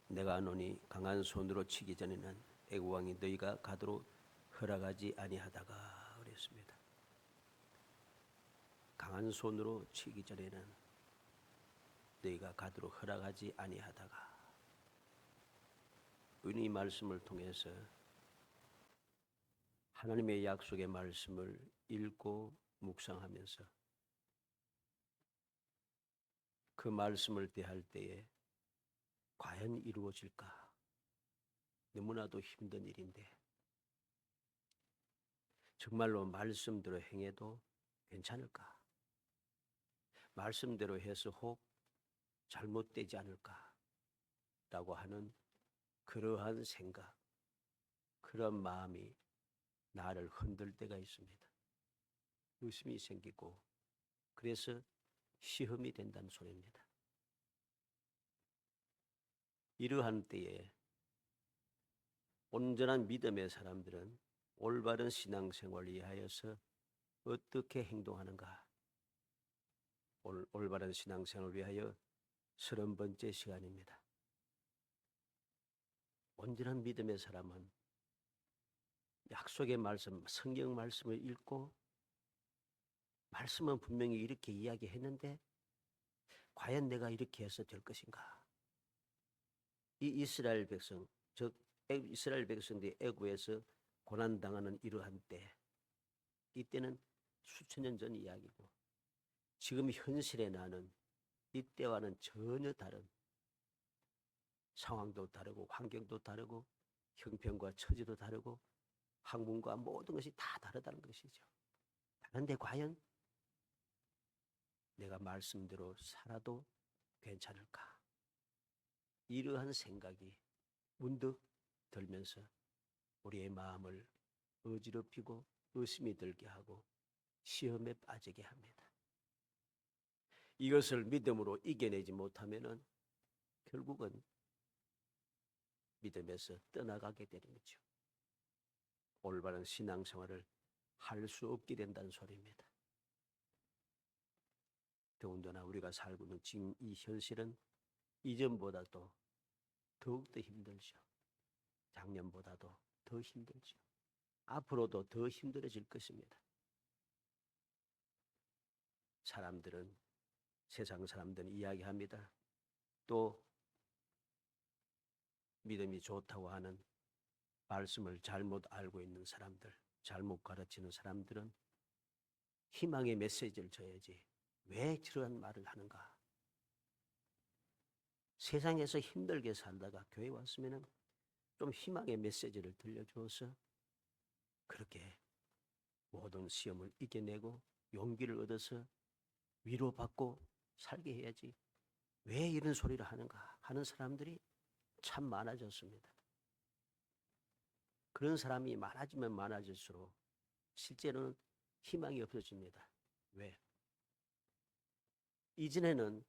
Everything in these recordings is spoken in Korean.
내가 아노니 강한 손으로 치기 전에는 애국왕이 너희가 가도록 허락하지 아니하다가 그랬습니다. 강한 손으로 치기 전에는 너희가 가도록 허락하지 아니하다가, 우리는 이 말씀을 통해서 하나님의 약속의 말씀을 읽고 묵상하면서 그 말씀을 대할 때에 과연 이루어질까? 너무나도 힘든 일인데 정말로 말씀대로 행해도 괜찮을까? 말씀대로 해서 혹 잘못되지 않을까? 라고 하는 그러한 생각, 그런 마음이 나를 흔들 때가 있습니다. 의심이 생기고 그래서 시험이 된다는 소리입니다. 이러한 때에 온전한 믿음의 사람들은 올바른 신앙생활을 위하여서 어떻게 행동하는가? 올바른 신앙생활을 위하여 30번째 시간입니다. 온전한 믿음의 사람은 약속의 말씀, 성경 말씀을 읽고 말씀은 분명히 이렇게 이야기했는데 과연 내가 이렇게 해서 될 것인가? 이 이스라엘 백성, 즉 이스라엘 백성들이 애굽에서 고난당하는 이러한 때, 이때는 수천 년 전 이야기고 지금 현실에 나는 이때와는 전혀 다른 상황도 다르고 환경도 다르고 형편과 처지도 다르고 학문과 모든 것이 다 다르다는 것이죠. 다른데 과연 내가 말씀대로 살아도 괜찮을까? 이러한 생각이 문득 들면서 우리의 마음을 어지럽히고 의심이 들게 하고 시험에 빠지게 합니다. 이것을 믿음으로 이겨내지 못하면은 결국은 믿음에서 떠나가게 되는 거죠. 올바른 신앙생활을 할 수 없게 된다는 소리입니다. 더군다나 우리가 살고 있는 지금 이 현실은 이전보다도 더욱더 힘들죠. 작년보다도 더 힘들죠. 앞으로도 더 힘들어질 것입니다. 사람들은, 세상 사람들은 이야기합니다. 또 믿음이 좋다고 하는 말씀을 잘못 알고 있는 사람들, 잘못 가르치는 사람들은 희망의 메시지를 줘야지 왜 저런 말을 하는가? 세상에서 힘들게 살다가 교회 왔으면 좀 희망의 메시지를 들려주어서 그렇게 모든 시험을 이겨내고 용기를 얻어서 위로받고 살게 해야지 왜 이런 소리를 하는가 하는 사람들이 참 많아졌습니다. 그런 사람이 많아지면 많아질수록 실제로는 희망이 없어집니다. 왜? 이전에는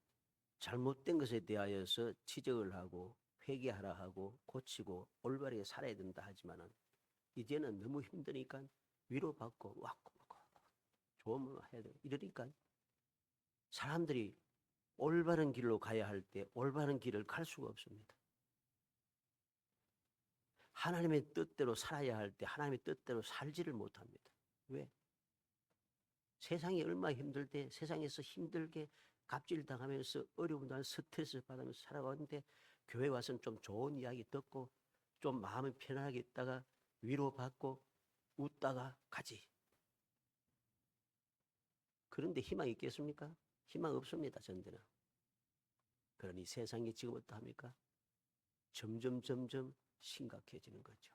잘못된 것에 대하여서 지적을 하고 회개하라 하고 고치고 올바르게 살아야 된다 하지만은 이제는 너무 힘드니까 위로받고 왔고 조언을 해야 돼. 이러니까 사람들이 올바른 길로 가야 할 때 올바른 길을 갈 수가 없습니다. 하나님의 뜻대로 살아야 할 때 하나님의 뜻대로 살지를 못합니다. 왜? 세상이 얼마나 힘들 때 세상에서 힘들게 갑질당하면서 어려운 날 스트레스 받으면서 살아가는데 교회 와서는 좀 좋은 이야기 듣고 좀 마음이 편안하게 있다가 위로받고 웃다가 가지. 그런데 희망이 있겠습니까? 희망 없습니다. 전대는. 그러니 세상이 지금 어떠합니까? 점점 심각해지는 거죠.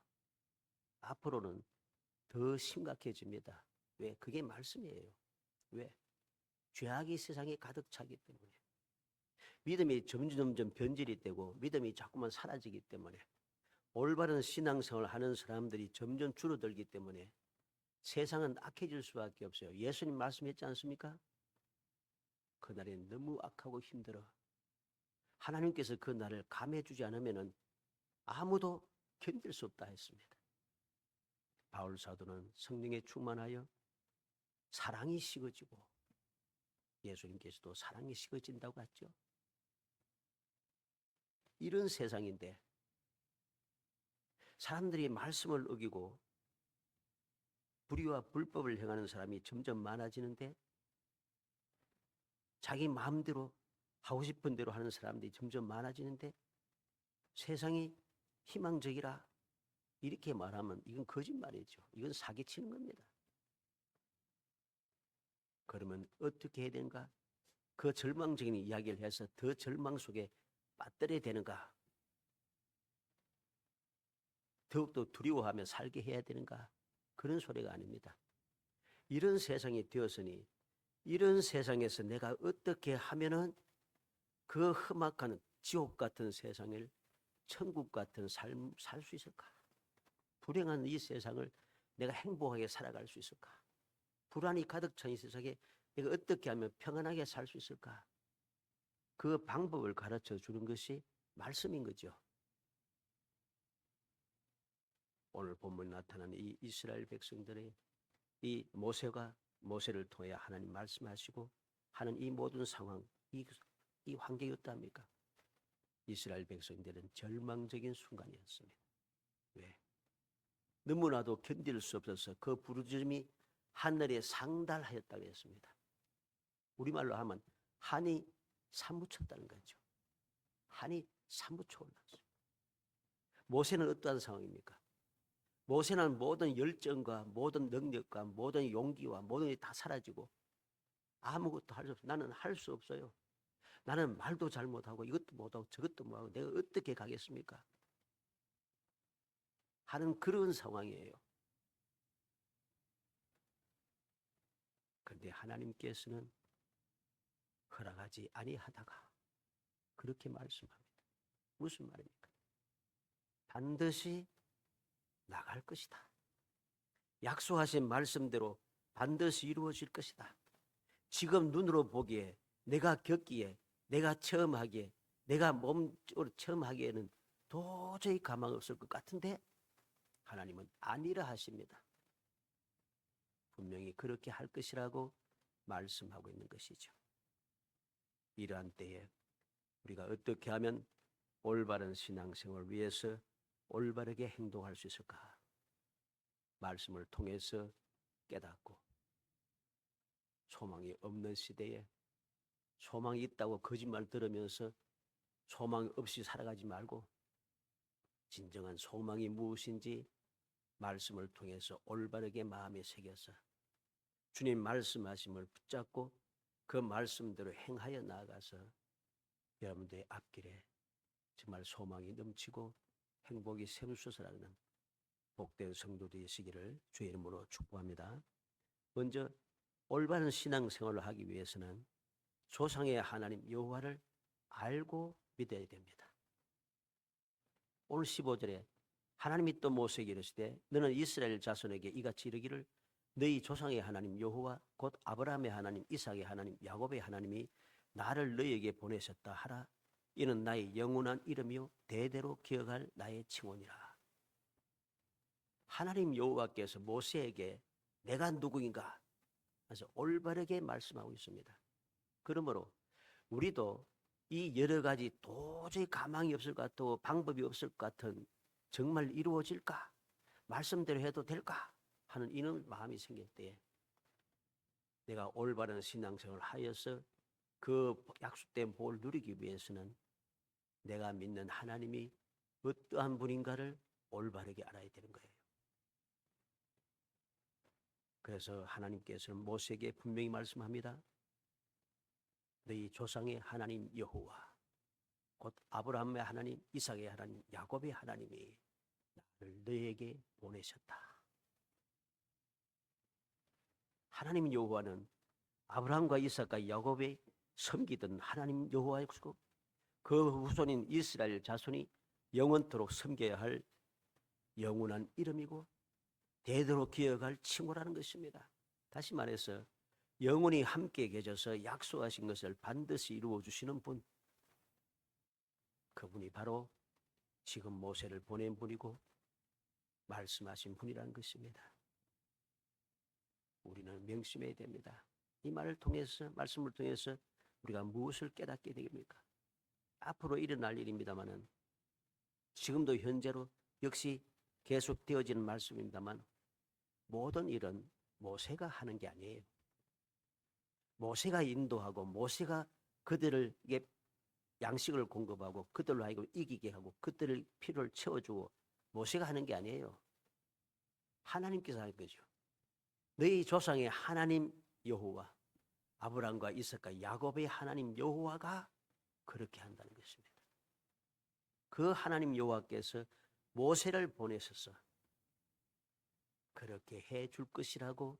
앞으로는 더 심각해집니다. 왜? 그게 말씀이에요. 왜? 죄악이 세상에 가득 차기 때문에. 믿음이 점점 변질이 되고 믿음이 자꾸만 사라지기 때문에 올바른 신앙생활을 하는 사람들이 점점 줄어들기 때문에 세상은 악해질 수밖에 없어요. 예수님 말씀했지 않습니까? 그날이 너무 악하고 힘들어. 하나님께서 그 날을 감해주지 않으면 아무도 견딜 수 없다 했습니다. 바울 사도는 성령에 충만하여 사랑이 식어지고 예수님께서도 사랑이 식어진다고 했죠. 이런 세상인데 사람들이 말씀을 어기고 불의와 불법을 행하는 사람이 점점 많아지는데 자기 마음대로 하고 싶은 대로 하는 사람들이 점점 많아지는데 세상이 희망적이라 이렇게 말하면 이건 거짓말이죠. 이건 사기치는 겁니다. 그러면 어떻게 해야 되는가? 그 절망적인 이야기를 해서 더 절망 속에 빠뜨려야 되는가? 더욱더 두려워하며 살게 해야 되는가? 그런 소리가 아닙니다. 이런 세상이 되었으니 이런 세상에서 내가 어떻게 하면은 그 험악한 지옥 같은 세상을 천국 같은 삶 살 수 있을까? 불행한 이 세상을 내가 행복하게 살아갈 수 있을까? 불안이 가득 찬 이 세상에 내가 어떻게 하면 평안하게 살 수 있을까? 그 방법을 가르쳐 주는 것이 말씀인 거죠. 오늘 본문에 나타나는 이 이스라엘 백성들의 이 모세를 통해 하나님 말씀하시고 하는 이 모든 상황, 이 환경이 어떠합니까? 이스라엘 백성들은 절망적인 순간이었습니다. 왜? 너무나도 견딜 수 없어서 그 부르짖음이 하늘에 상달하였다고 했습니다. 우리말로 하면 한이 사무쳤다는 거죠. 한이 사무쳐 올랐어요. 모세는 어떠한 상황입니까? 모세는 모든 열정과 모든 능력과 모든 용기와 모든 게 다 사라지고 아무것도 할 수 없어요. 나는 할 수 없어요. 나는 말도 잘못하고 이것도 못하고 저것도 못하고 내가 어떻게 가겠습니까? 하는 그런 상황이에요. 그런데 하나님께서는 허락하지 아니하다가 그렇게 말씀합니다. 무슨 말입니까? 반드시 나갈 것이다. 약속하신 말씀대로 반드시 이루어질 것이다. 지금 눈으로 보기에 내가 겪기에 내가 처음 하기에 내가 몸으로 처음 하기에는 도저히 가망 없을 것 같은데 하나님은 아니라 하십니다. 분명히 그렇게 할 것이라고 말씀하고 있는 것이죠. 이러한 때에 우리가 어떻게 하면 올바른 신앙생활을 위해서 올바르게 행동할 수 있을까? 말씀을 통해서 깨닫고 소망이 없는 시대에 소망이 있다고 거짓말 들으면서 소망 없이 살아가지 말고 진정한 소망이 무엇인지 말씀을 통해서 올바르게 마음에 새겨서 주님 말씀하심을 붙잡고 그 말씀대로 행하여 나아가서 여러분들의 앞길에 정말 소망이 넘치고 행복이 샘솟으라는 복된 성도 되시기를 주의 이름으로 축복합니다. 먼저 올바른 신앙생활을 하기 위해서는 조상의 하나님 여호와를 알고 믿어야 됩니다. 오늘 15절에 하나님이 또 모세에게 이르시되 너는 이스라엘 자손에게 이같이 이르기를 너희 조상의 하나님 여호와 곧 아브라함의 하나님 이삭의 하나님 야곱의 하나님이 나를 너희에게 보내셨다 하라. 이는 나의 영원한 이름이요 대대로 기억할 나의 칭호니라. 하나님 여호와께서 모세에게 내가 누구인가 그래서 올바르게 말씀하고 있습니다. 그러므로 우리도 이 여러 가지 도저히 가망이 없을 것 같고 방법이 없을 것 같은 정말 이루어질까? 말씀대로 해도 될까? 하는 이런 마음이 생길 때에 내가 올바른 신앙생활을 하여서 그 약속된 복을 누리기 위해서는 내가 믿는 하나님이 어떠한 분인가를 올바르게 알아야 되는 거예요. 그래서 하나님께서는 모세에게 분명히 말씀합니다. 너희 조상의 하나님 여호와 곧 아브라함의 하나님 이삭의 하나님 야곱의 하나님이 나를 너희에게 보내셨다. 하나님 여호와는 아브라함과 이삭과 야곱의 섬기던 하나님 여호와였고 그 후손인 이스라엘 자손이 영원토록 섬겨야 할 영원한 이름이고 대대로 기억할 칭호라는 것입니다. 다시 말해서 영원히 함께 계셔서 약속하신 것을 반드시 이루어 주시는 분, 그분이 바로 지금 모세를 보낸 분이고 말씀하신 분이라는 것입니다. 우리는 명심해야 됩니다. 이 말을 통해서 말씀을 통해서 우리가 무엇을 깨닫게 됩니까? 앞으로 일어날 일입니다마는 지금도 현재로 역시 계속되어지는 말씀입니다만 모든 일은 모세가 하는 게 아니에요. 모세가 인도하고 모세가 그들에게 양식을 공급하고 그들로 하여금 이기게 하고 그들의 필요를 채워주고 모세가 하는 게 아니에요. 하나님께서 하는 거죠. 너희 조상의 하나님 여호와, 아브라함과 이삭과 야곱의 하나님 여호와가 그렇게 한다는 것입니다. 그 하나님 여호와께서 모세를 보내셔서 그렇게 해줄 것이라고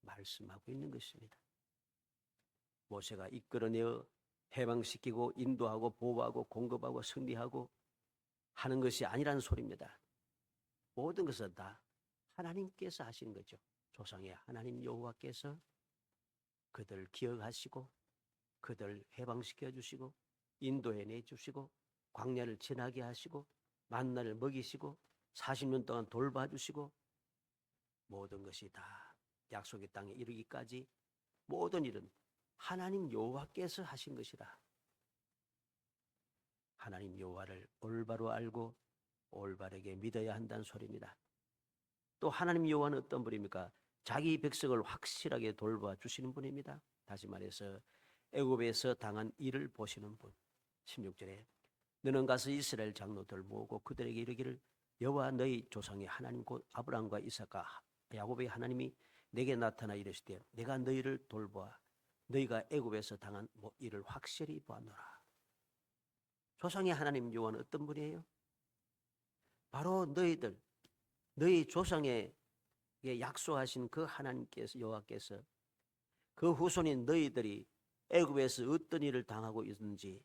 말씀하고 있는 것입니다. 모세가 이끌어내어 해방시키고 인도하고 보호하고 공급하고 승리하고 하는 것이 아니라는 소리입니다. 모든 것은 다 하나님께서 하시는 거죠. 조상의 하나님 여호와께서 그들을 기억하시고 그들을 해방시켜 주시고 인도해내 주시고 광야를 지나게 하시고 만나를 먹이시고 40년 동안 돌봐주시고 모든 것이 다 약속의 땅에 이르기까지 모든 일은 하나님 여호와께서 하신 것이라. 하나님 여호와를 올바로 알고 올바르게 믿어야 한다는 소리입니다. 또 하나님 여호와는 어떤 분입니까? 자기 백성을 확실하게 돌봐 주시는 분입니다. 다시 말해서 애굽에서 당한 일을 보시는 분. 16절에 너는 가서 이스라엘 장로들 모으고 그들에게 이르기를 여호와 너희 조상의 하나님 곧 아브라함과 이삭과 야곱의 하나님이 내게 나타나 이르시되 내가 너희를 돌보아 너희가 애굽에서 당한 일을 확실히 보았노라. 조상의 하나님 여호와는 어떤 분이에요? 바로 너희 조상에게 약속하신 그 하나님께서 여호와께서 그 후손인 너희들이 애굽에서 어떤 일을 당하고 있는지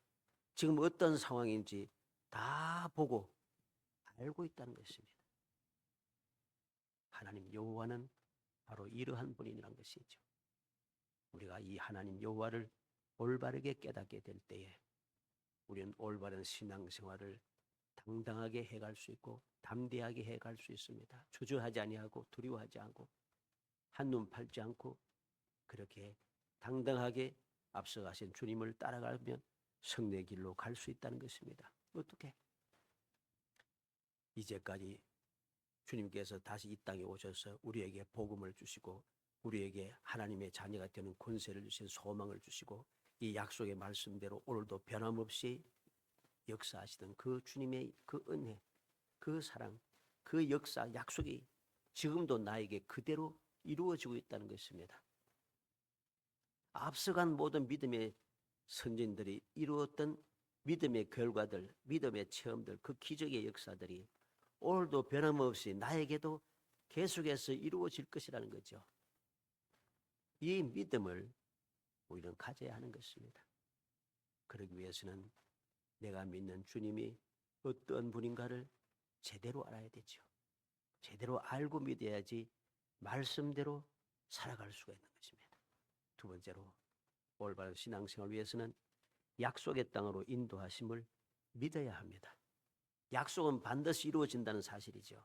지금 어떤 상황인지 다 보고 알고 있다는 것입니다. 하나님 여호와는 바로 이러한 분이라는 것이죠. 우리가 이 하나님 여호와를 올바르게 깨닫게 될 때에 우리는 올바른 신앙생활을 당당하게 해갈 수 있고 담대하게 해갈 수 있습니다. 주저하지 아니하고 두려워하지 않고 한눈 팔지 않고 그렇게 당당하게 앞서가신 주님을 따라가면 성례의 길로 갈 수 있다는 것입니다. 어떻게? 이제까지 주님께서 다시 이 땅에 오셔서 우리에게 복음을 주시고 우리에게 하나님의 자녀가 되는 권세를 주신 소망을 주시고 이 약속의 말씀대로 오늘도 변함없이 역사하시던 그 주님의 그 은혜, 그 사랑, 그 역사, 약속이 지금도 나에게 그대로 이루어지고 있다는 것입니다. 앞서간 모든 믿음의 선진들이 이루었던 믿음의 결과들, 믿음의 체험들, 그 기적의 역사들이 오늘도 변함없이 나에게도 계속해서 이루어질 것이라는 거죠. 이 믿음을 우리는 가져야 하는 것입니다. 그러기 위해서는 내가 믿는 주님이 어떤 분인가를 제대로 알아야 되죠. 제대로 알고 믿어야지 말씀대로 살아갈 수가 있는 것입니다. 두 번째로 올바른 신앙생활을 위해서는 약속의 땅으로 인도하심을 믿어야 합니다. 약속은 반드시 이루어진다는 사실이죠.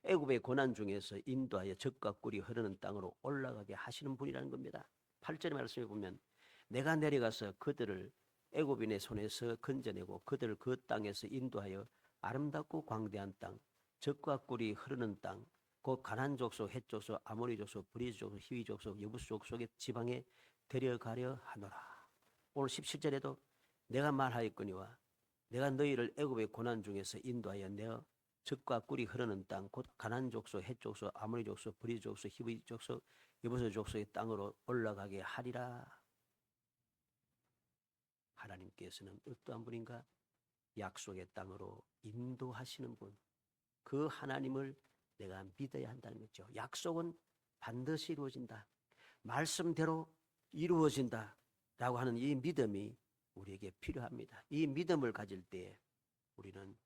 애굽의 고난 중에서 인도하여 젖과 꿀이 흐르는 땅으로 올라가게 하시는 분이라는 겁니다. 8절의 말씀에 보면 내가 내려가서 그들을 애굽인의 손에서 건져내고 그들을 그 땅에서 인도하여 아름답고 광대한 땅, 젖과 꿀이 흐르는 땅, 곧 가나안 족속, 헷 족속, 아모리 족속, 브리즈 족속, 히위 족속, 여부스 족속의 지방에 데려가려 하노라. 오늘 17절에도 내가 말하였거니와 내가 너희를 애굽의 고난 중에서 인도하여 내어 젖과 꿀이 흐르는 땅, 곧 가나안 족속, 헷 족속, 아모리 족속, 브리즈 족속, 히위 족속, 여부스 족속의 땅으로 올라가게 하리라. 하나님께서는 어떠한 분인가? 약속의 땅으로 인도하시는 분. 그 하나님을 내가 믿어야 한다는 거죠. 약속은 반드시 이루어진다. 말씀대로 이루어진다. 라고 하는 이 믿음이 우리에게 필요합니다. 이 믿음을 가질 때 우리는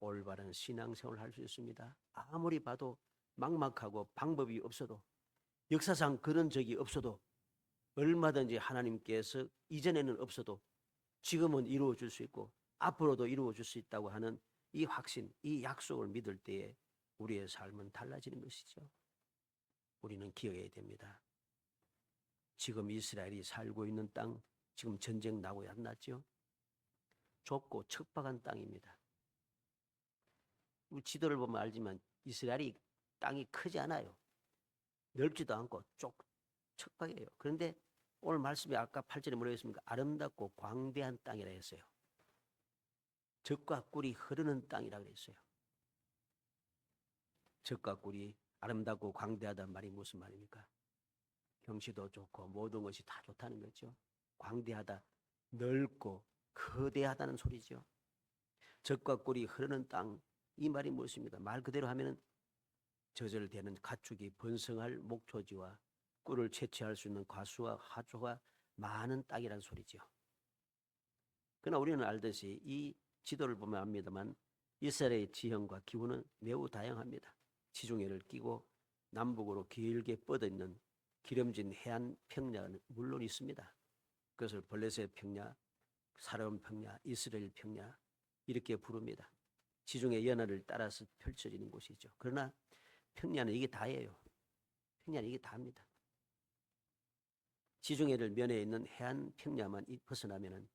올바른 신앙생활을 할 수 있습니다. 아무리 봐도 막막하고 방법이 없어도 역사상 그런 적이 없어도 얼마든지 하나님께서 이전에는 없어도 지금은 이루어질 수 있고 앞으로도 이루어질 수 있다고 하는 이 확신, 이 약속을 믿을 때에 우리의 삶은 달라지는 것이죠. 우리는 기억해야 됩니다. 지금 이스라엘이 살고 있는 땅, 지금 전쟁 나고 안 났죠? 좁고 척박한 땅입니다. 우리 지도를 보면 알지만 이스라엘이 땅이 크지 않아요. 넓지도 않고 척박해요. 그런데 오늘 말씀이 아까 8절에 뭐라고 했습니까? 아름답고 광대한 땅이라 했어요. 젖과 꿀이 흐르는 땅이라고 그랬어요. 젖과 꿀이 아름답고 광대하다는 말이 무슨 말입니까? 경치도 좋고 모든 것이 다 좋다는 거죠. 광대하다, 넓고 거대하다는 소리죠. 젖과 꿀이 흐르는 땅, 이 말이 무엇입니까? 말 그대로 하면은 저절되는 가축이 번성할 목초지와 꿀을 채취할 수 있는 과수와 하초가 많은 땅이라는 소리죠. 그러나 우리는 알듯이 이 지도를 보면 압니다만 이스라엘의 지형과 기후는 매우 다양합니다. 지중해를 끼고 남북으로 길게 뻗어있는 기름진 해안 평야는 물론 있습니다. 그것을 블레셋 평야, 사르온 평야, 이스라엘 평야 이렇게 부릅니다. 지중해 연화를 따라서 펼쳐지는 곳이죠. 그러나 평야는 이게 다예요. 평야는 이게 다입니다. 지중해를 면해 있는 해안 평야만 벗어나면은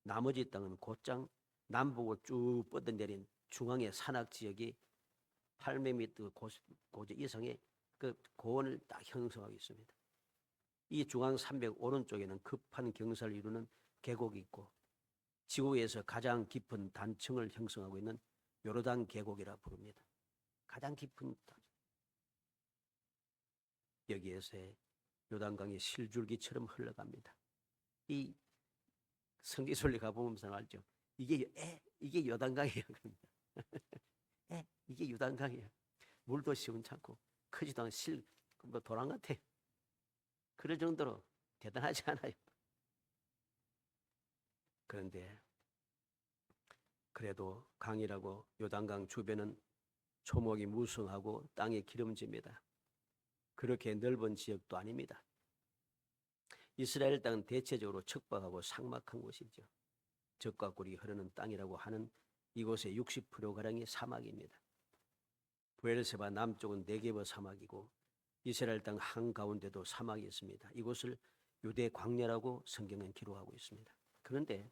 나머지 땅은 곧장 남북으로 쭉 뻗어내린 중앙의 산악 지역이 800m 고지 이상의 그 고원을 딱 형성하고 있습니다. 이 중앙 산맥 오른쪽에는 급한 경사를 이루는 계곡이 있고 지구에서 가장 깊은 단층을 형성하고 있는 요르단 계곡이라 부릅니다. 가장 깊은 여기에서 요단강이 실줄기처럼 흘러갑니다. 이 성지순례 가보면서 알죠. 이게 요단강이에요. 이게 요단강이에요. 물도 시원찮고 크지도 않은 뭐 도랑 같아요. 그럴 정도로 대단하지 않아요. 그런데 그래도 강이라고 요단강 주변은 초목이 무성하고 땅이 기름집니다. 그렇게 넓은 지역도 아닙니다. 이스라엘 땅은 대체적으로 척박하고 삭막한 곳이죠. 젖과 꿀이 흐르는 땅이라고 하는 이곳의 60%가량이 사막입니다. 브엘세바 남쪽은 네게버 사막이고 이스라엘 땅 한가운데도 사막이 있습니다. 이곳을 유대 광야라고 성경은 기록하고 있습니다. 그런데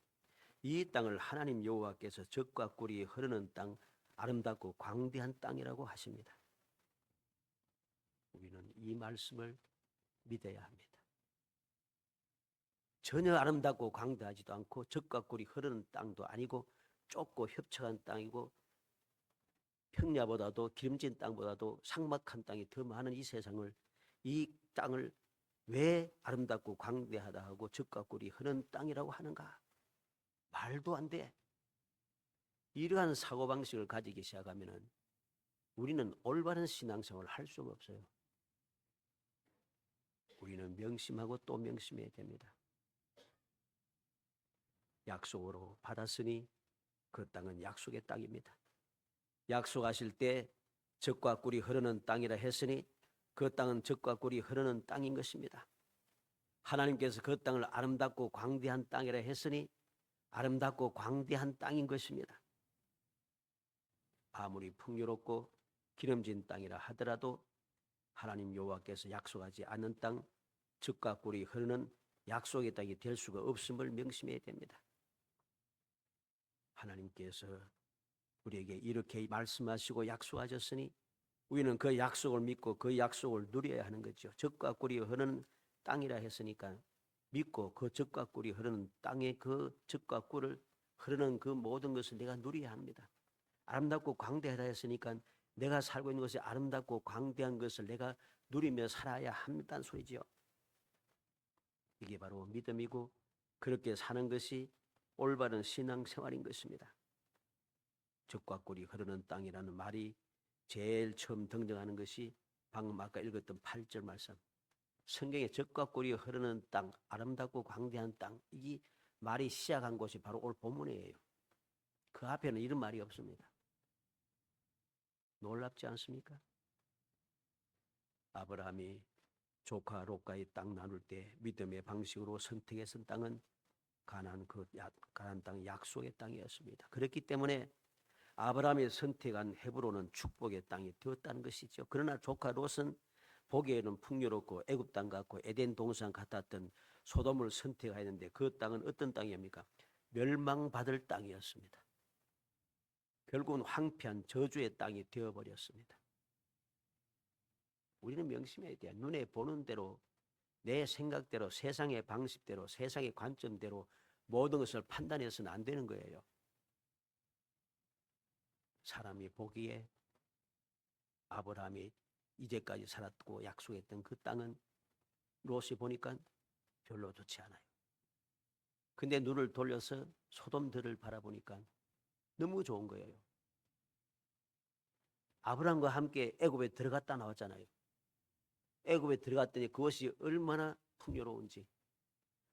이 땅을 하나님 여호와께서 젖과 꿀이 흐르는 땅, 아름답고 광대한 땅이라고 하십니다. 우리는 이 말씀을 믿어야 합니다. 전혀 아름답고 광대하지도 않고 젖과 꿀이 흐르는 땅도 아니고 좁고 협착한 땅이고 평야보다도 기름진 땅보다도 삭막한 땅이 더 많은 이 땅을 왜 아름답고 광대하다 하고 젖과 꿀이 흐르는 땅이라고 하는가? 말도 안 돼. 이러한 사고방식을 가지기 시작하면 우리는 올바른 신앙생활을 할 수가 없어요. 우리는 명심하고 또 명심해야 됩니다. 약속으로 받았으니 그 땅은 약속의 땅입니다. 약속하실 때 젖과 꿀이 흐르는 땅이라 했으니 그 땅은 젖과 꿀이 흐르는 땅인 것입니다. 하나님께서 그 땅을 아름답고 광대한 땅이라 했으니 아름답고 광대한 땅인 것입니다. 아무리 풍요롭고 기름진 땅이라 하더라도 하나님 여호와께서 약속하지 않는 땅, 젖과 꿀이 흐르는 약속의 땅이 될 수가 없음을 명심해야 됩니다. 하나님께서 우리에게 이렇게 말씀하시고 약속하셨으니 우리는 그 약속을 믿고 그 약속을 누려야 하는 거죠. 젖과 꿀이 흐르는 땅이라 했으니까 믿고 그 젖과 꿀이 흐르는 땅에 그 젖과 꿀을 흐르는 그 모든 것을 내가 누려야 합니다. 아름답고 광대하다 했으니까 내가 살고 있는 것이 아름답고 광대한 것을 내가 누리며 살아야 한다는 소리지요. 이게 바로 믿음이고 그렇게 사는 것이 올바른 신앙생활인 것입니다. 젖과 꿀이 흐르는 땅이라는 말이 제일 처음 등장하는 것이 방금 아까 읽었던 8절 말씀. 성경에 젖과 꿀이 흐르는 땅, 아름답고 광대한 땅, 이 말이 시작한 곳이 바로 오늘 본문이에요. 그 앞에는 이런 말이 없습니다. 놀랍지 않습니까? 아브라함이 조카 롯과의 땅 나눌 때 믿음의 방식으로 선택했던 땅은 가나안 땅 약속의 땅이었습니다. 그렇기 때문에 아브라함이 선택한 헤브론은 축복의 땅이 되었다는 것이죠. 그러나 조카 롯은 보기에는 풍요롭고 애굽 땅 같고 에덴 동산 같았던 소돔을 선택하였는데 그 땅은 어떤 땅입니까? 멸망받을 땅이었습니다. 결국은 황폐한 저주의 땅이 되어버렸습니다. 우리는 명심해야 돼요. 눈에 보는 대로, 내 생각대로, 세상의 방식대로, 세상의 관점대로 모든 것을 판단해서는 안 되는 거예요. 사람이 보기에 아브라함이 이제까지 살았고 약속했던 그 땅은 롯이 보니까 별로 좋지 않아요. 근데 눈을 돌려서 소돔들을 바라보니까 너무 좋은 거예요. 아브라함과 함께 애굽에 들어갔다 나왔잖아요. 애굽에 들어갔더니 그것이 얼마나 풍요로운지,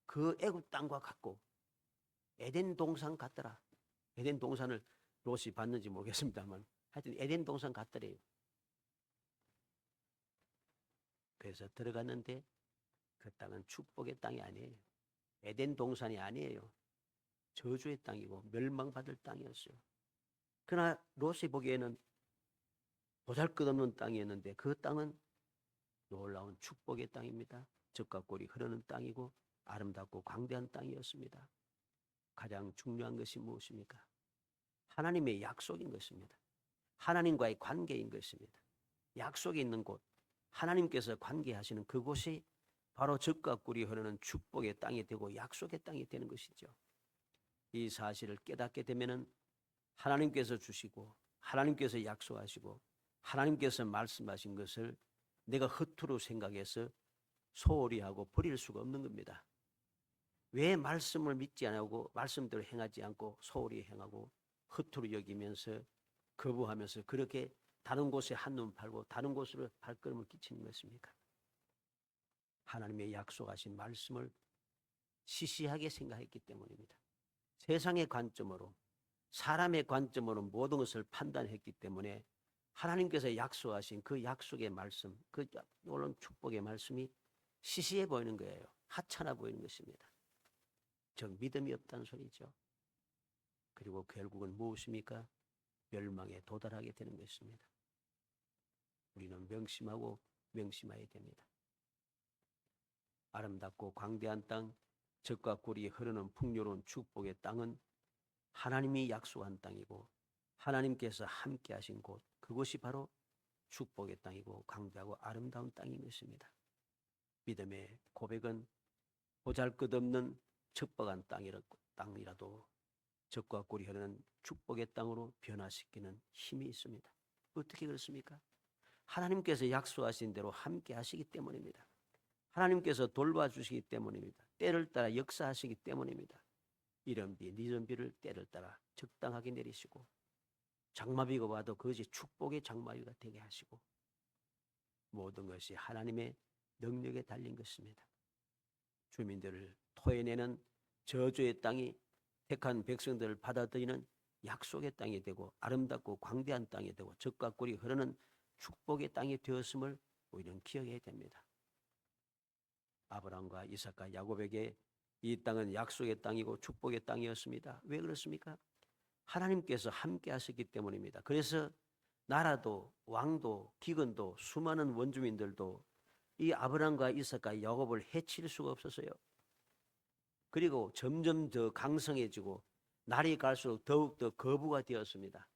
그 애굽 땅과 같고 에덴 동산 같더라. 에덴 동산을 롯이 봤는지 모르겠습니다만 하여튼 에덴 동산 같더래요. 그래서 들어갔는데 그 땅은 축복의 땅이 아니에요. 에덴 동산이 아니에요. 저주의 땅이고 멸망받을 땅이었어요. 그러나 롯이 보기에는 보잘것없는 땅이었는데 그 땅은 놀라운 축복의 땅입니다. 젖과 꿀이 흐르는 땅이고 아름답고 광대한 땅이었습니다. 가장 중요한 것이 무엇입니까? 하나님의 약속인 것입니다. 하나님과의 관계인 것입니다. 약속이 있는 곳, 하나님께서 관계하시는 그곳이 바로 젖과 꿀이 흐르는 축복의 땅이 되고 약속의 땅이 되는 것이죠. 이 사실을 깨닫게 되면은 하나님께서 주시고 하나님께서 약속하시고 하나님께서 말씀하신 것을 내가 허투루 생각해서 소홀히 하고 버릴 수가 없는 겁니다. 왜 말씀을 믿지 않고 말씀대로 행하지 않고 소홀히 행하고 허투루 여기면서 거부하면서 그렇게 다른 곳에 한눈 팔고 다른 곳으로 발걸음을 끼치는 것입니까? 하나님의 약속하신 말씀을 시시하게 생각했기 때문입니다. 세상의 관점으로, 사람의 관점으로 모든 것을 판단했기 때문에 하나님께서 약속하신 그 약속의 말씀, 그 놀라운 축복의 말씀이 시시해 보이는 거예요. 하찮아 보이는 것입니다. 즉 믿음이 없다는 소리죠. 그리고 결국은 무엇입니까? 멸망에 도달하게 되는 것입니다. 우리는 명심하고 명심해야 됩니다. 아름답고 광대한 땅, 젖과 꿀이 흐르는 풍요로운 축복의 땅은 하나님이 약속한 땅이고 하나님께서 함께 하신 곳, 그곳이 바로 축복의 땅이고 광대하고 아름다운 땅인 것입니다. 믿음의 고백은 보잘것없는 척박한 땅이라도 젖과 꿀이 흐르는 축복의 땅으로 변화시키는 힘이 있습니다. 어떻게 그렇습니까? 하나님께서 약속하신 대로 함께 하시기 때문입니다. 하나님께서 돌봐주시기 때문입니다. 때를 따라 역사하시기 때문입니다. 이런 비, 늦은 비를 때를 따라 적당하게 내리시고 장마비가 와도 그것이 축복의 장마비가 되게 하시고 모든 것이 하나님의 능력에 달린 것입니다. 주민들을 토해내는 저주의 땅이 택한 백성들을 받아들이는 약속의 땅이 되고 아름답고 광대한 땅이 되고 젖과 꿀이 흐르는 축복의 땅이 되었음을 우리는 기억해야 됩니다. 아브라함과 이삭과 야곱에게 이 땅은 약속의 땅이고 축복의 땅이었습니다. 왜 그렇습니까? 하나님께서 함께 하셨기 때문입니다. 그래서 나라도 왕도 기근도 수많은 원주민들도 이 아브라함과 이삭과 야곱을 해칠 수가 없었어요. 그리고 점점 더 강성해지고 날이 갈수록 더욱더 거부가 되었습니다.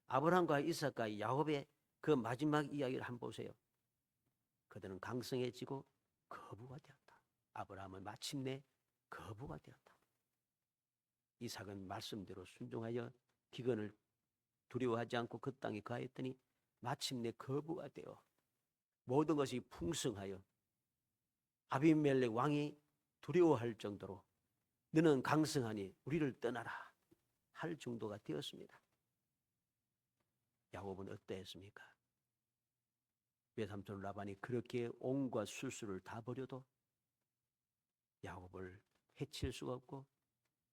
아브라함과 이삭과 야곱의 그 마지막 이야기를 한번 보세요. 그들은 강성해지고 거부가 되었다. 아브라함은 마침내 거부가 되었다. 이삭은 말씀대로 순종하여 기근을 두려워하지 않고 그 땅에 거하였더니 마침내 거부가 되어 모든 것이 풍성하여 아비멜렉 왕이 두려워할 정도로 너는 강성하니 우리를 떠나라 할 정도가 되었습니다. 야곱은 어떠했습니까? 외삼촌 라반이 그렇게 온갖 술수를 다 버려도 야곱을 해칠 수가 없고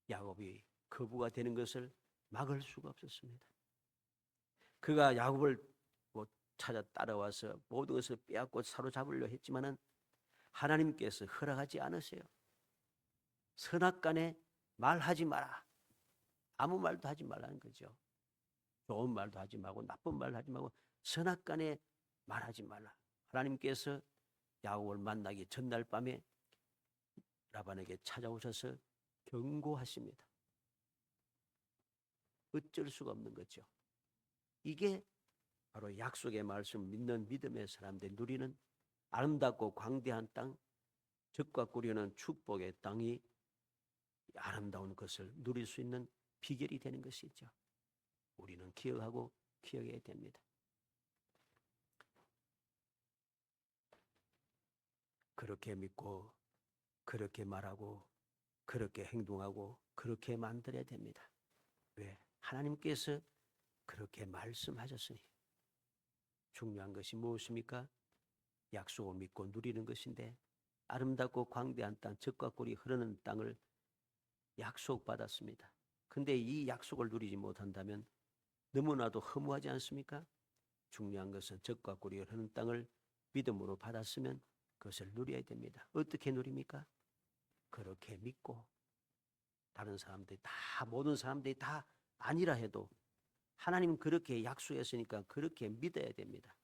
야곱이 거부가 되는 것을 막을 수가 없었습니다. 그가 야곱을 찾아 따라와서 모든 것을 빼앗고 사로잡으려 했지만은 하나님께서 허락하지 않으세요. 선악간에 말하지 마라. 아무 말도 하지 말라는 거죠. 좋은 말도 하지 말고 나쁜 말도 하지 말고 선악간에 말하지 말라. 하나님께서 야곱을 만나기 전날 밤에 라반에게 찾아오셔서 경고하십니다. 어쩔 수가 없는 거죠. 이게 바로 약속의 말씀 믿는 믿음의 사람들이 누리는 아름답고 광대한 땅, 적과 꾸려는 축복의 땅이 아름다운 것을 누릴 수 있는 비결이 되는 것이죠. 우리는 기억하고 기억해야 됩니다. 그렇게 믿고 그렇게 말하고 그렇게 행동하고 그렇게 만들어야 됩니다. 왜? 하나님께서 그렇게 말씀하셨으니. 중요한 것이 무엇입니까? 약속을 믿고 누리는 것인데 아름답고 광대한 땅, 젖과 꿀이 흐르는 땅을 약속받았습니다. 근데 이 약속을 누리지 못한다면 너무나도 허무하지 않습니까? 중요한 것은 젖과 꿀이 흐르는 땅을 믿음으로 받았으면 그것을 누려야 됩니다. 어떻게 누립니까? 그렇게 믿고 다른 사람들이 다 모든 사람들이 다 아니라 해도 하나님은 그렇게 약속했으니까 그렇게 믿어야 됩니다.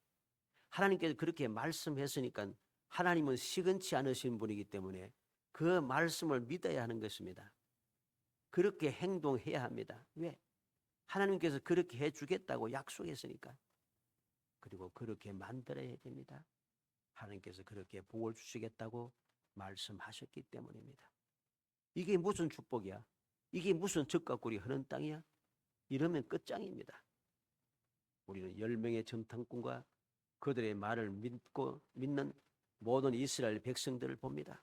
하나님께서 그렇게 말씀했으니까 하나님은 시건치 않으신 분이기 때문에 그 말씀을 믿어야 하는 것입니다. 그렇게 행동해야 합니다. 왜? 하나님께서 그렇게 해주겠다고 약속했으니까. 그리고 그렇게 만들어야 됩니다. 하나님께서 그렇게 복을 주시겠다고 말씀하셨기 때문입니다. 이게 무슨 축복이야? 이게 무슨 젖과 꿀이 흐르는 땅이야? 이러면 끝장입니다. 우리는 10명의 정탐꾼과 그들의 말을 믿는 모든 이스라엘 백성들을 봅니다.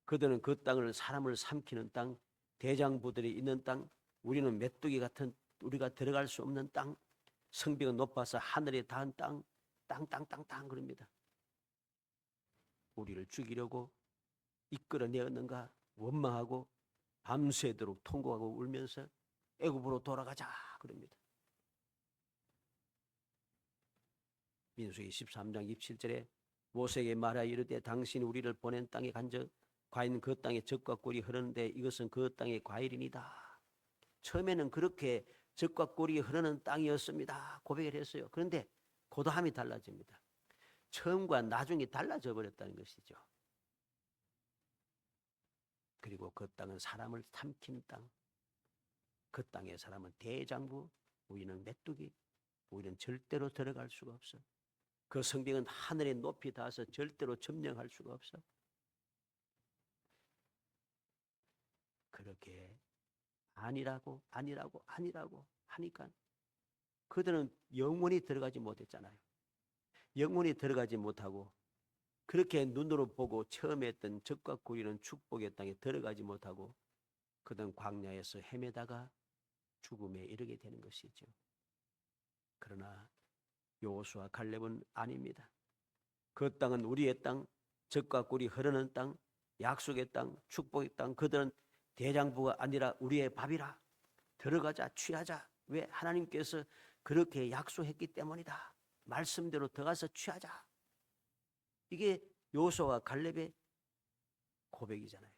그들은 그 땅을 사람을 삼키는 땅, 대장부들이 있는 땅, 우리는 메뚜기 같은 우리가 들어갈 수 없는 땅, 성벽은 높아서 하늘에 닿은 땅, 땅 그럽니다. 우리를 죽이려고 이끌어내었는가 원망하고 밤새도록 통곡하고 울면서 애굽으로 돌아가자 그럽니다. 민수기 13장 27절에 모세에게 말하여 이르되 당신이 우리를 보낸 땅에 간적 과연 그 땅에 젖과 꿀이 흐르는데 이것은 그 땅의 과일이니다. 처음에는 그렇게 젖과 꿀이 흐르는 땅이었습니다. 고백을 했어요. 그런데 고다함이 달라집니다. 처음과 나중이 달라져 버렸다는 것이죠. 그리고 그 땅은 사람을 삼키는 땅. 그 땅의 사람은 대장부, 우리는 메뚜기, 우리는 절대로 들어갈 수가 없어. 그 성벽은 하늘에 높이 닿아서 절대로 점령할 수가 없어. 그렇게 아니라고 하니까 그들은 영원히 들어가지 못했잖아요. 영원히 들어가지 못하고 그렇게 눈으로 보고 처음에 했던 젖과 꿀이는 축복의 땅에 들어가지 못하고 그들은 광야에서 헤매다가 죽음에 이르게 되는 것이죠. 그러나 여호수아 갈렙은 아닙니다. 그 땅은 우리의 땅, 젖과 꿀이 흐르는 땅, 약속의 땅, 축복의 땅. 그들은 대장부가 아니라 우리의 밥이라. 들어가자, 취하자. 왜? 하나님께서 그렇게 약속했기 때문이다. 말씀대로 들어가서 취하자. 이게 여호수아와 갈렙의 고백이잖아요.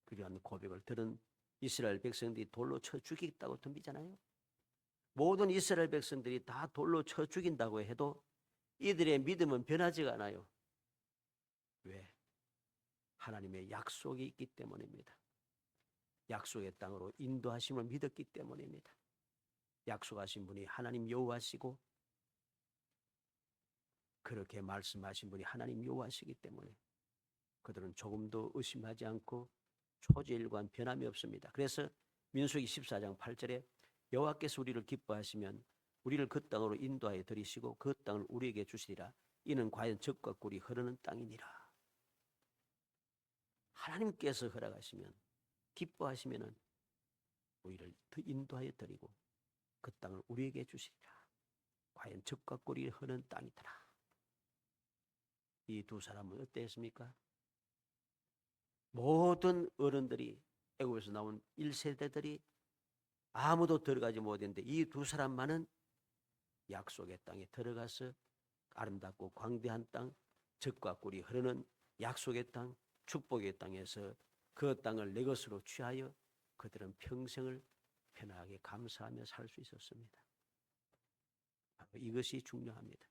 그러한 고백을 들은 이스라엘 백성들이 돌로 쳐 죽이겠다고 덤비잖아요. 모든 이스라엘 백성들이 다 돌로 쳐 죽인다고 해도 이들의 믿음은 변하지가 않아요. 왜? 하나님의 약속이 있기 때문입니다. 약속의 땅으로 인도하심을 믿었기 때문입니다. 약속하신 분이 하나님 여호와시고 그렇게 말씀하신 분이 하나님 여호와시기 때문에 그들은 조금도 의심하지 않고 초지일관 변함이 없습니다. 그래서 민수기 14장 8절에 여호와께서 우리를 기뻐하시면 우리를 그 땅으로 인도하여 들이시고 그 땅을 우리에게 주시리라. 이는 과연 젖과 꿀이 흐르는 땅이니라. 하나님께서 허락하시면 기뻐하시면 우리를 인도하여 드리고 그 땅을 우리에게 주시리라. 과연 젖과 꿀이 흐르는 땅이더라. 이 두 사람은 어땠습니까? 모든 어른들이 애굽에서 나온 1세대들이 아무도 들어가지 못했는데 이 두 사람만은 약속의 땅에 들어가서 아름답고 광대한 땅, 젖과 꿀이 흐르는 약속의 땅, 축복의 땅에서 그 땅을 내 것으로 취하여 그들은 평생을 편하게 감사하며 살 수 있었습니다. 이것이 중요합니다.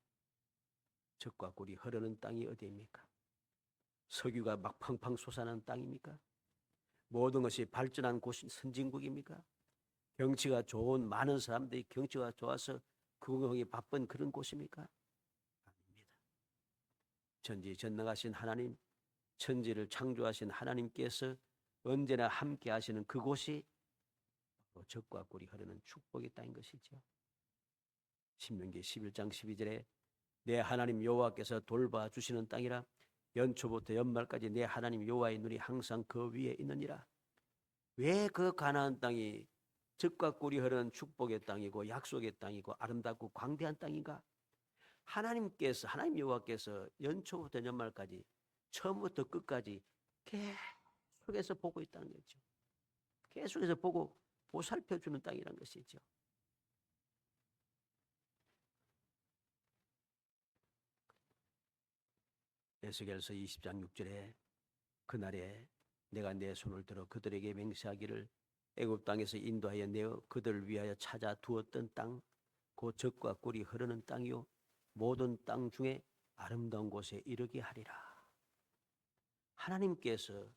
젖과 꿀이 흐르는 땅이 어디입니까? 석유가 막 팡팡 솟아나는 땅입니까? 모든 것이 발전한 곳이 선진국입니까? 경치가 좋은 많은 사람들이 경치가 좋아서 구경하기 바쁜 그런 곳입니까? 아닙니다. 전지전능하신 하나님, 천지를 창조하신 하나님께서 언제나 함께 하시는 그곳이 젖과 꿀이 흐르는 축복의 땅인 것이죠. 신명기 11장 12절에 내 하나님 여호와께서 돌봐주시는 땅이라 연초부터 연말까지 내 하나님 여호와의 눈이 항상 그 위에 있느니라. 왜 그 가나안 땅이 젖과 꿀이 흐르는 축복의 땅이고 약속의 땅이고 아름답고 광대한 땅인가? 하나님 여호와께서 연초부터 연말까지 처음부터 끝까지 계속해서 보고 있다는 거죠. 계속해서 보고 보살펴주는 땅이라는 것이죠. 에스겔서 20장 6절에 그날에 내가 내 손을 들어 그들에게 맹세하기를 애굽 땅에서 인도하여 내어 그들을 위하여 찾아 두었던 땅, 곧 젖과 꿀이 흐르는 땅이요 모든 땅 중에 아름다운 곳에 이르게 하리라. 하나님께서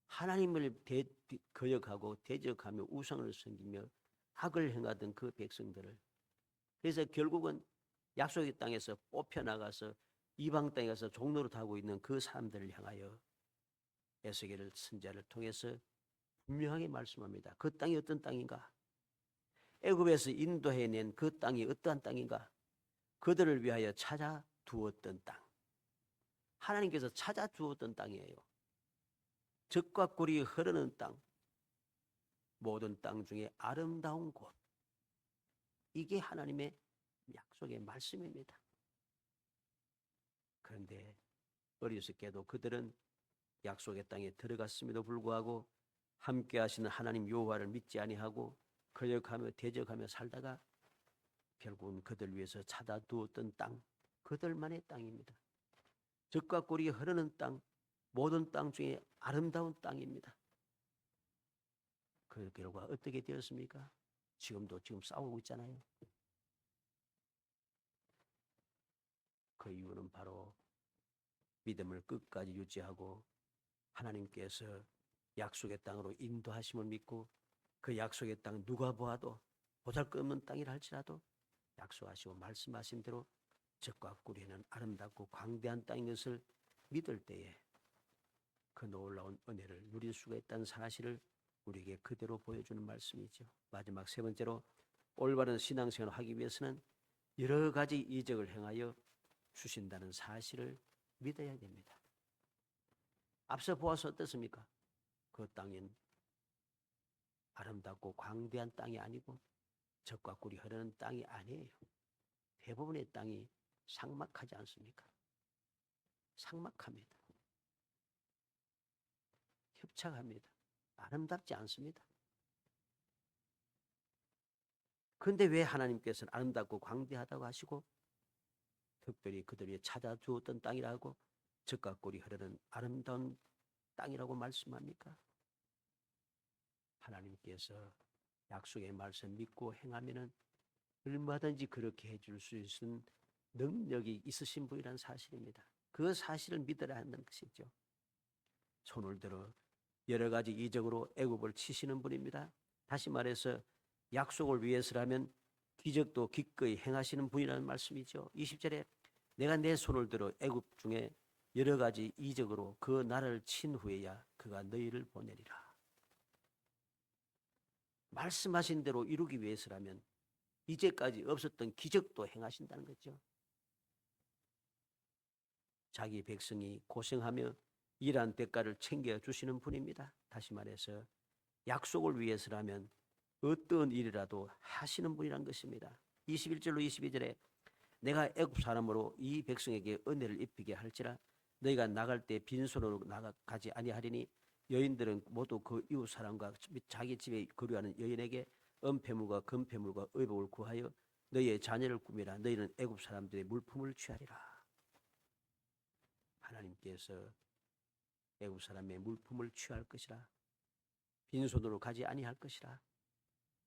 하나님을 거역하고 대적하며 우상을 섬기며 악을 행하던 그 백성들을, 그래서 결국은 약속의 땅에서 뽑혀나가서 이방 땅에 가서 종로를 타고 있는 그 사람들을 향하여 에스겔 선지자를 통해서 분명하게 말씀합니다. 그 땅이 어떤 땅인가? 애굽에서 인도해낸 그 땅이 어떠한 땅인가? 그들을 위하여 찾아 두었던 땅. 하나님께서 찾아 두었던 땅이에요. 젖과 꿀이 흐르는 땅, 모든 땅 중에 아름다운 곳. 이게 하나님의 약속의 말씀입니다. 그런데 어리석게도 그들은 약속의 땅에 들어갔음에도 불구하고 함께 하시는 하나님 여호와를 믿지 아니하고 거역하며 대적하며 살다가 결국은 그들 위해서 찾아 두었던 땅, 그들만의 땅입니다. 젖과 꿀이 흐르는 땅, 모든 땅 중에 아름다운 땅입니다. 그 결과 어떻게 되었습니까? 지금 싸우고 있잖아요. 그 이유는 바로 믿음을 끝까지 유지하고 하나님께서 약속의 땅으로 인도하심을 믿고 그 약속의 땅 누가 보아도 보잘것없는 땅이라 할지라도 약속하시고 말씀하신 대로 젖과 꿀이는 아름답고 광대한 땅인 것을 믿을 때에 그 놀라운 은혜를 누릴 수가 있다는 사실을 우리에게 그대로 보여주는 말씀이죠. 마지막 세 번째로 올바른 신앙생활을 하기 위해서는 여러 가지 이적을 행하여 주신다는 사실을 믿어야 됩니다. 앞서 보아서 어떻습니까? 그 땅은 아름답고 광대한 땅이 아니고 젖과 꿀이 흐르는 땅이 아니에요. 대부분의 땅이 삭막하지 않습니까? 삭막합니다. 협착합니다. 아름답지 않습니다. 그런데 왜 하나님께서는 아름답고 광대하다고 하시고 특별히 그들이 찾아주었던 땅이라고 젖과 꿀이 흐르는 아름다운 땅이라고 말씀합니까? 하나님께서 약속의 말씀 믿고 행하면은 얼마든지 그렇게 해줄 수 있는 능력이 있으신 분이라는 사실입니다. 그 사실을 믿어야 한다는 것이죠. 손을 들어 여러 가지 이적으로 애굽을 치시는 분입니다. 다시 말해서 약속을 위해서라면 기적도 기꺼이 행하시는 분이라는 말씀이죠. 20절에 내가 내 손을 들어 애굽 중에 여러 가지 이적으로 그 나라를 친 후에야 그가 너희를 보내리라. 말씀하신 대로 이루기 위해서라면 이제까지 없었던 기적도 행하신다는 거죠. 자기 백성이 고생하며 일한 대가를 챙겨주시는 분입니다. 다시 말해서 약속을 위해서라면 어떤 일이라도 하시는 분이란 것입니다. 21절로 22절에 내가 애굽 사람으로 이 백성에게 은혜를 입히게 할지라 너희가 나갈 때 빈손으로 나가지 아니하리니 여인들은 모두 그 이웃 사람과 자기 집에 거류하는 여인에게 은폐물과 금폐물과 의복을 구하여 너희의 자녀를 꾸미라. 너희는 애굽 사람들의 물품을 취하리라. 하나님께서 애굽 사람의 물품을 취할 것이라. 빈손으로 가지 아니할 것이라.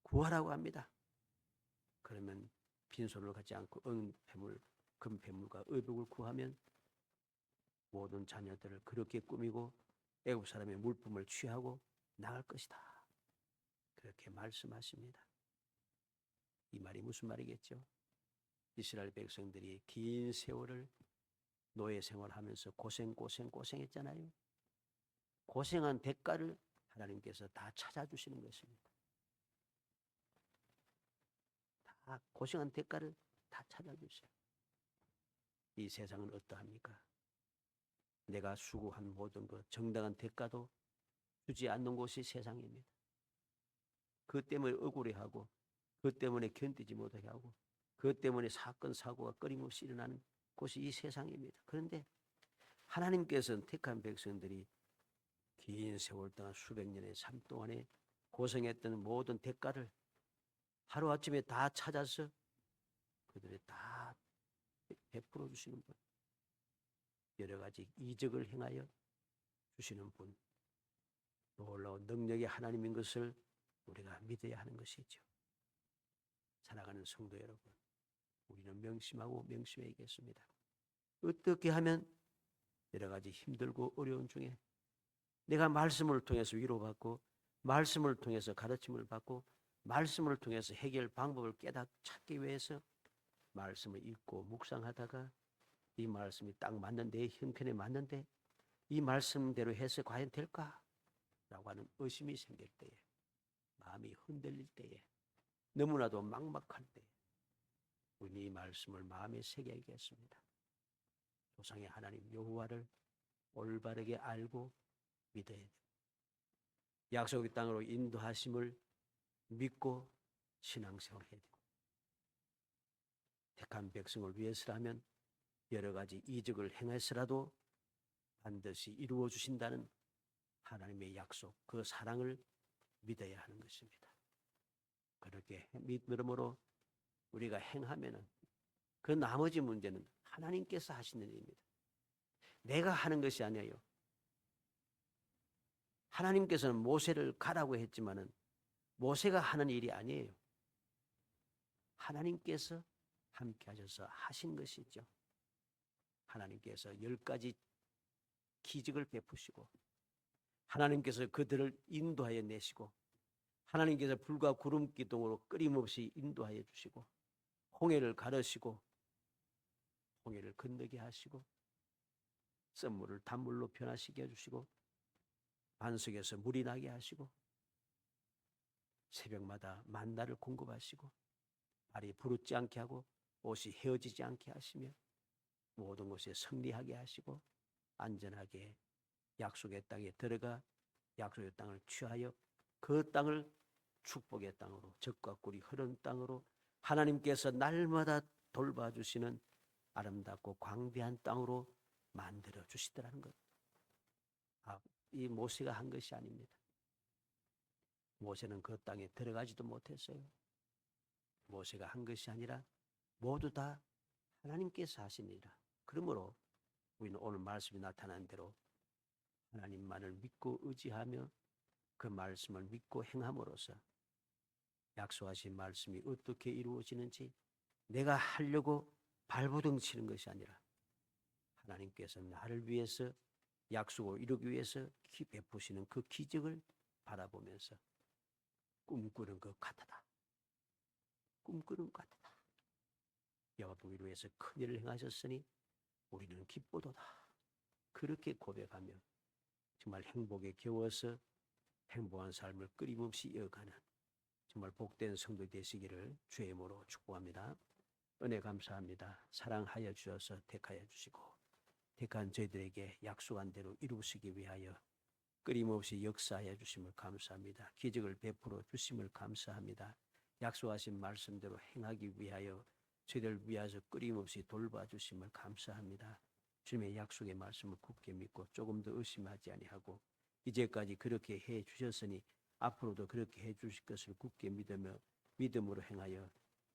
구하라고 합니다. 그러면 빈손으로 가지 않고 은폐물, 금폐물과 의복을 구하면 모든 자녀들을 그렇게 꾸미고 애굽 사람의 물품을 취하고 나갈 것이다. 그렇게 말씀하십니다. 이 말이 무슨 말이겠죠? 이스라엘 백성들이 긴 세월을 노예 생활하면서 고생했잖아요. 고생한 대가를 하나님께서 다 찾아주시는 것입니다. 다 고생한 대가를 다 찾아주세요. 이 세상은 어떠합니까? 내가 수고한 모든 것 정당한 대가도 주지 않는 곳이 세상입니다. 그것 때문에 억울해하고 그것 때문에 견디지 못하게 하고 그것 때문에 사건 사고가 끊임없이 일어나는 곳이 이 세상입니다. 그런데 하나님께서는 택한 백성들이 긴 세월 동안 수백 년의 삶 동안에 고생했던 모든 대가를 하루아침에 다 찾아서 그들이 다 베풀어 주시는 분, 여러 가지 이적을 행하여 주시는 분, 놀라운 능력의 하나님인 것을 우리가 믿어야 하는 것이죠. 살아가는 성도 여러분, 우리는 명심하고 명심해야겠습니다. 어떻게 하면 여러 가지 힘들고 어려운 중에 내가 말씀을 통해서 위로받고 말씀을 통해서 가르침을 받고 말씀을 통해서 해결 방법을 찾기 위해서 말씀을 읽고 묵상하다가 이 말씀이 딱 맞는 내 형편에 맞는데 이 말씀대로 해서 과연 될까? 라고 하는 의심이 생길 때에, 마음이 흔들릴 때에, 너무나도 막막할 때에 우리는 이 말씀을 마음에 새겨야겠습니다. 조상의 하나님 여호와를 올바르게 알고 믿어야 됩니다. 약속의 땅으로 인도하심을 믿고 신앙생활을 해야 됩니다. 택한 백성을 위해서라면 여러 가지 이적을 행해서라도 반드시 이루어 주신다는 하나님의 약속, 그 사랑을 믿어야 하는 것입니다. 그렇게 믿음으로 우리가 행하면은 그 나머지 문제는 하나님께서 하시는 일입니다. 내가 하는 것이 아니에요. 하나님께서는 모세를 가라고 했지만은 모세가 하는 일이 아니에요. 하나님께서 함께 하셔서 하신 것이죠. 하나님께서 10가지 기적을 베푸시고 하나님께서 그들을 인도하여 내시고 하나님께서 불과 구름 기둥으로 끊임없이 인도하여 주시고 홍해를 가르시고 홍해를 건너게 하시고 썰물을 단물로 변화시켜 주시고 반석에서 물이 나게 하시고 새벽마다 만나를 공급하시고 발이 부르지 않게 하고 옷이 헤어지지 않게 하시며 모든 것에 승리하게 하시고 안전하게 약속의 땅에 들어가 약속의 땅을 취하여 그 땅을 축복의 땅으로 젖과 꿀이 흐르는 땅으로 하나님께서 날마다 돌봐주시는 아름답고 광대한 땅으로 만들어 주시더라는 것. 이 모세가 한 것이 아닙니다. 모세는 그 땅에 들어가지도 못했어요. 모세가 한 것이 아니라 모두 다 하나님께서 하시니라. 그러므로 우리는 오늘 말씀이 나타난 대로 하나님만을 믿고 의지하며 그 말씀을 믿고 행함으로써 약속하신 말씀이 어떻게 이루어지는지 내가 하려고 발버둥 치는 것이 아니라 하나님께서 나를 위해서 약속을 이루기 위해서 베푸시는 그 기적을 바라보면서 꿈꾸는 것 같다. 꿈꾸는 것 같다. 여호와 우리를 위해서 큰 일을 행하셨으니 우리는 기쁘도다. 그렇게 고백하며 정말 행복에 겨워서 행복한 삶을 끊임없이 이어가는 정말 복된 성도 되시기를 주의 이름으로 축복합니다. 은혜 감사합니다. 사랑하여 주셔서 택하여 주시고 택한 저희들에게 약속한 대로 이루시기 위하여 끊임없이 역사하여 주심을 감사합니다. 기적을 베풀어 주심을 감사합니다. 약속하신 말씀대로 행하기 위하여 저희들 위하여 끊임없이 돌봐주심을 감사합니다. 주님의 약속의 말씀을 굳게 믿고 조금 더 의심하지 아니하고 이제까지 그렇게 해 주셨으니 앞으로도 그렇게 해 주실 것을 굳게 믿으며 믿음으로 행하여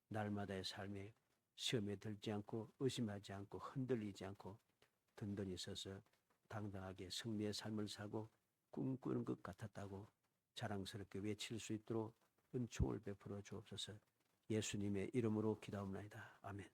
날마다의 삶에 시험에 들지 않고 의심하지 않고 흔들리지 않고 든든히 서서 당당하게 승리의 삶을 살고 꿈꾸는 것 같았다고 자랑스럽게 외칠 수 있도록 은총을 베풀어 주옵소서. 예수님의 이름으로 기도합니다. 아멘.